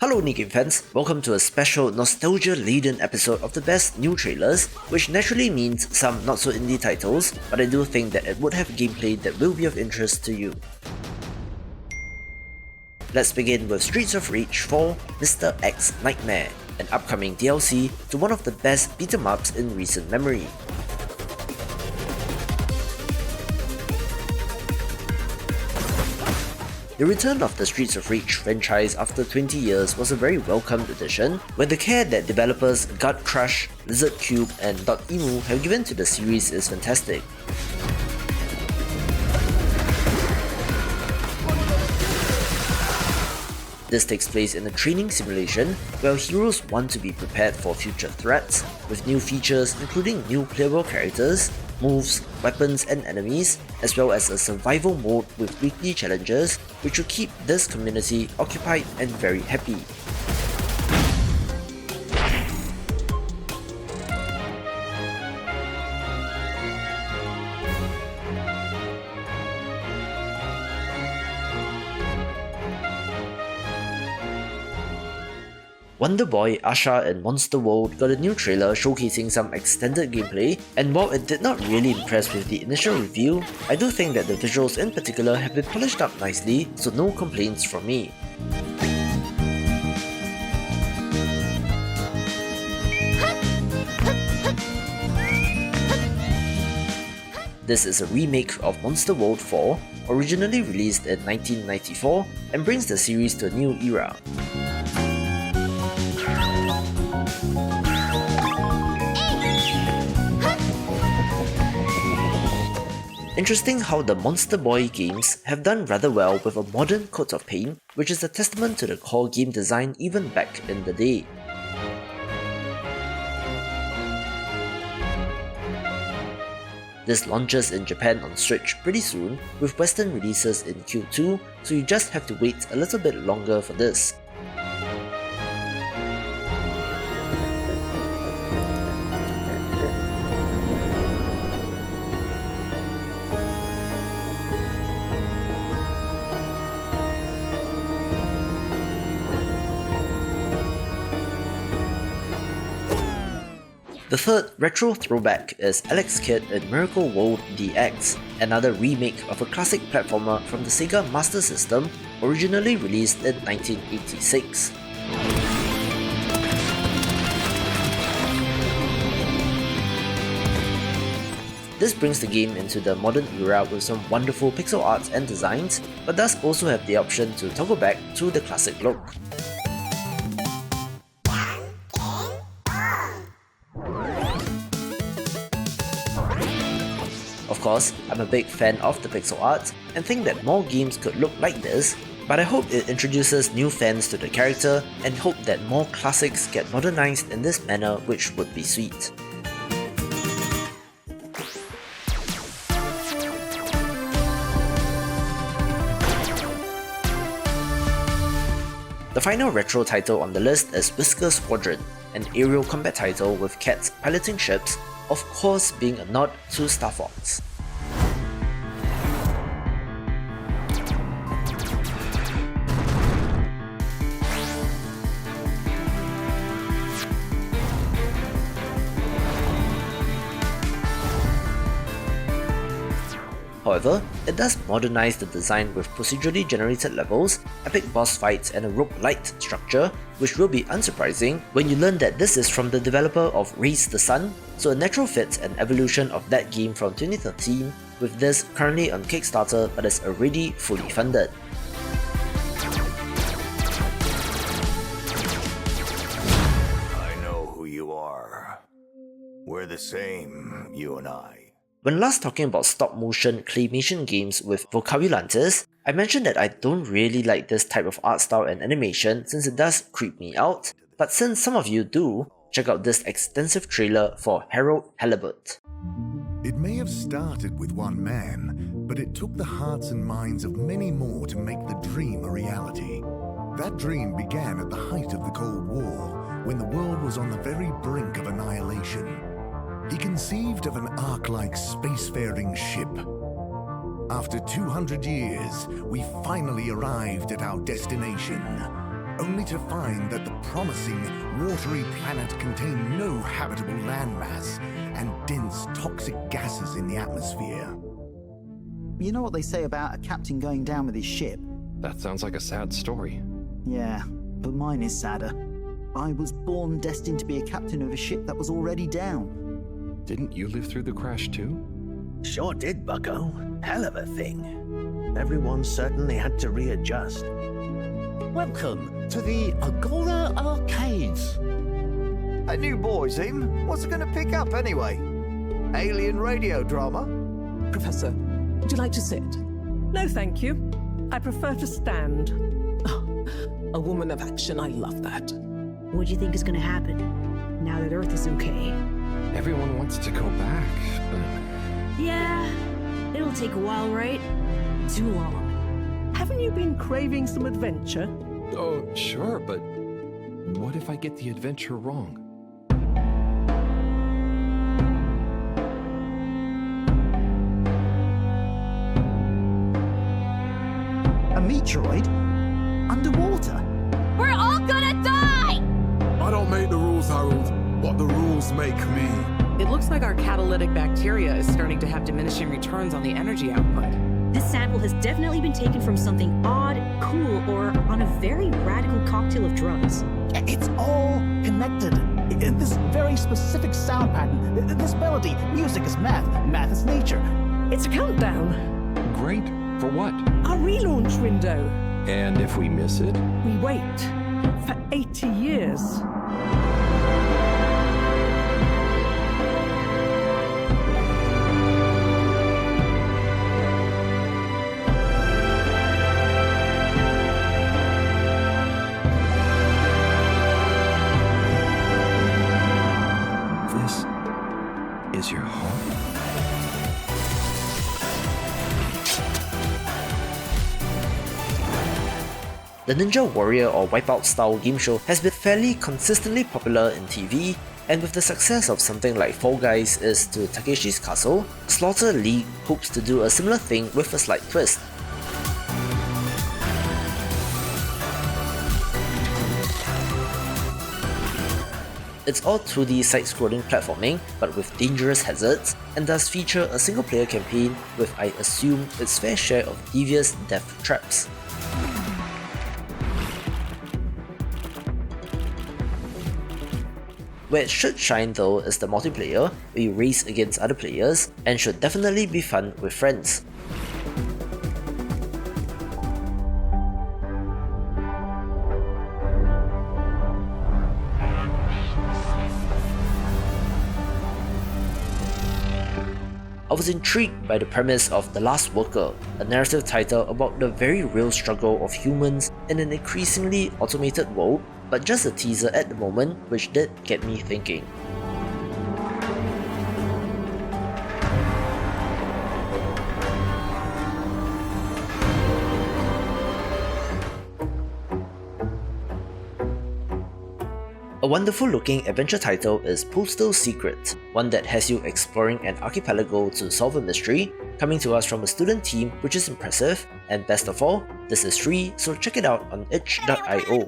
Hello Game fans, welcome to a special nostalgia-laden episode of the best new trailers, which naturally means some not so indie titles, but I do think that it would have gameplay that will be of interest to you. Let's begin with Streets of Rage 4 Mr. X Nightmare, an upcoming DLC to one of the best beat-em-ups in recent memory. The return of the Streets of Rage franchise after 20 years was a very welcomed addition, where the care that developers Gut Crush, Lizard Cube, and .emu have given to the series is fantastic. This takes place in a training simulation where heroes want to be prepared for future threats, with new features including new playable characters, moves, weapons and enemies, as well as a survival mode with weekly challenges, which will keep this community occupied and very happy. Wonder Boy, Asha, and Monster World got a new trailer showcasing some extended gameplay, and while it did not really impress with the initial review, I do think that the visuals in particular have been polished up nicely, so no complaints from me. This is a remake of Monster World 4, originally released in 1994, and brings the series to a new era. Interesting how the Monster Boy games have done rather well with a modern coat of paint, which is a testament to the core game design even back in the day. This launches in Japan on Switch pretty soon, with Western releases in Q2, so you just have to wait a little bit longer for this. The third retro throwback is Alex Kidd in Miracle World DX, another remake of a classic platformer from the Sega Master System, originally released in 1986. This brings the game into the modern era with some wonderful pixel art and designs, but does also have the option to toggle back to the classic look. Of course, I'm a big fan of the pixel art and think that more games could look like this, but I hope it introduces new fans to the character and hope that more classics get modernized in this manner, which would be sweet. The final retro title on the list is Whisker Squadron, an aerial combat title with cats piloting ships, of course being a nod to Star Fox. However, it does modernize the design with procedurally generated levels, epic boss fights, and a roguelite structure, which will be unsurprising when you learn that this is from the developer of Raise the Sun, so a natural fit and evolution of that game from 2013, with this currently on Kickstarter but is already fully funded. I know who you are. We're the same, you and I. When last talking about stop-motion claymation games with Vocabulantes, I mentioned that I don't really like this type of art style and animation since it does creep me out, but since some of you do, check out this extensive trailer for Halibut. It may have started with one man, but it took the hearts and minds of many more to make the dream a reality. That dream began at the height of the Cold War, when the world was on the very brink of annihilation. He conceived of an Ark-like spacefaring ship. After 200 years, we finally arrived at our destination, only to find that the promising, watery planet contained no habitable landmass and dense toxic gases in the atmosphere. You know what they say about a captain going down with his ship? That sounds like a sad story. Yeah, but mine is sadder. I was born destined to be a captain of a ship that was already down. Didn't you live through the crash too? Sure did, bucko. Hell of a thing. Everyone certainly had to readjust. Welcome to the Agora Arcades. A new boys' team? What's it gonna pick up anyway? Alien radio drama? Professor, would you like to sit? No, thank you. I prefer to stand. Oh, a woman of action, I love that. What do you think is going to happen now that Earth is okay? Everyone wants to go back, but... Yeah, it'll take a while, right? Too long. Haven't you been craving some adventure? Oh, sure, but what if I get the adventure wrong? A meteoroid? Underwater? We're all gonna die! I don't make the rules, Harold, but the rules make me. It looks like our catalytic bacteria is starting to have diminishing returns on the energy output. This sample has definitely been taken from something odd, cool, or on a very radical cocktail of drugs. It's all connected. This very specific sound pattern, this melody, music is math, math is nature. It's a countdown. Great. For what? Our relaunch window. And if we miss it? We wait for 80 years. This is your home? The Ninja Warrior or Wipeout style game show has been fairly consistently popular in TV, and with the success of something like Fall Guys is to Takeshi's Castle, Slaughter League hopes to do a similar thing with a slight twist. It's all 2D side-scrolling platforming, but with dangerous hazards, and does feature a single-player campaign with, I assume, its fair share of devious death traps. Where it should shine though is the multiplayer, where you race against other players, and should definitely be fun with friends. I was intrigued by the premise of The Last Worker, a narrative title about the very real struggle of humans in an increasingly automated world, but just a teaser at the moment, which did get me thinking. A wonderful looking adventure title is Postal Secret, one that has you exploring an archipelago to solve a mystery, coming to us from a student team, which is impressive, and best of all, this is free, so check it out on itch.io.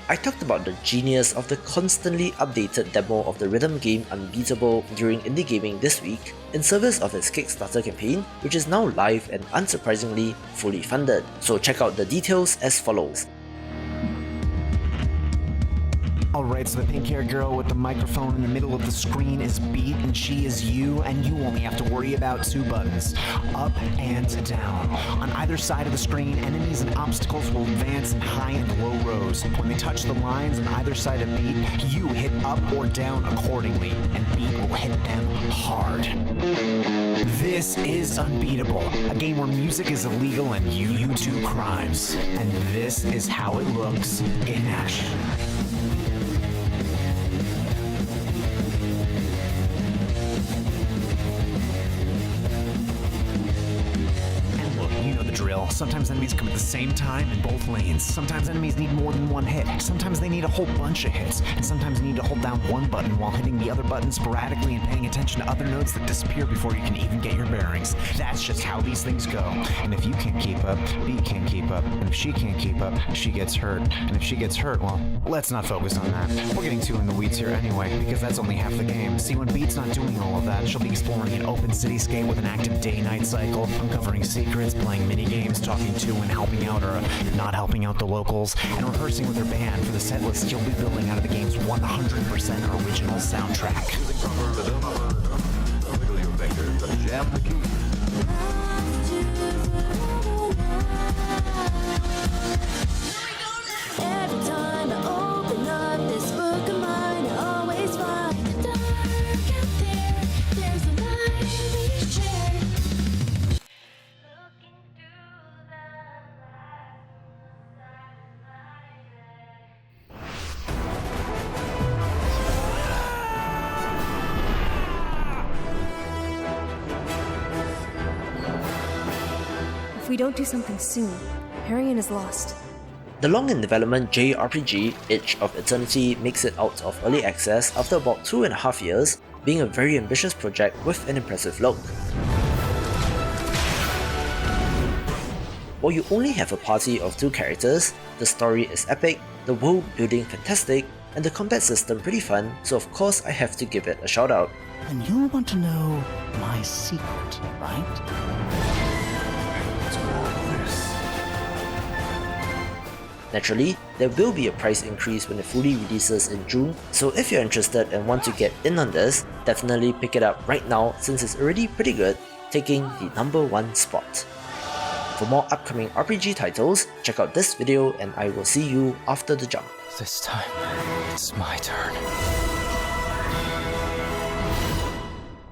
I talked about the genius of the constantly updated demo of the rhythm game Unbeatable during Indie Gaming this week, in service of its Kickstarter campaign, which is now live and unsurprisingly fully funded. So check out the details as follows. Alright, so the pink-haired girl with the microphone in the middle of the screen is Beat, and she is you, and you only have to worry about two buttons, up and down. On either side of the screen, enemies and obstacles will advance in high and low rows. When they touch the lines on either side of Beat, you hit up or down accordingly, and Beat will hit them hard. This is Unbeatable, a game where music is illegal and you do crimes. And this is how it looks in action. And look, you know the drill. Sometimes enemies come at the same time in both lanes. Sometimes enemies need more than one hit. Sometimes they need a whole bunch of hits. And sometimes you need to hold down one button while hitting the other button sporadically and paying attention to other nodes that disappear before you can even get your bearings. That's just how these things go. And if you can't keep up, Beat can't keep up. And if she can't keep up, she gets hurt. And if she gets hurt, well, let's not focus on that. We're getting too in the weeds here anyway, because that's only half the game. See, when Beat's not doing all of that, she'll be exploring an open cityscape with an active day-night cycle, uncovering secrets, playing mini-games, talking to and helping out or not helping out the locals, and rehearsing with her band for the set list she'll be building out of the game's 100% original soundtrack. Every time I open up this book of mine, I always find the dark out there. There's a light we share. If we don't do something soon, Harrion is lost. The long-in-development JRPG Edge of Eternity makes it out of early access after about 2.5 years, being a very ambitious project with an impressive look. While you only have a party of 2 characters, the story is epic, the world building fantastic, and the combat system pretty fun, so of course I have to give it a shout out. And you want to know my secret, right? Naturally, there will be a price increase when it fully releases in June, so if you're interested and want to get in on this, definitely pick it up right now since it's already pretty good, taking the #1 spot. For more upcoming RPG titles, check out this video and I will see you after the jump. This time, it's my turn.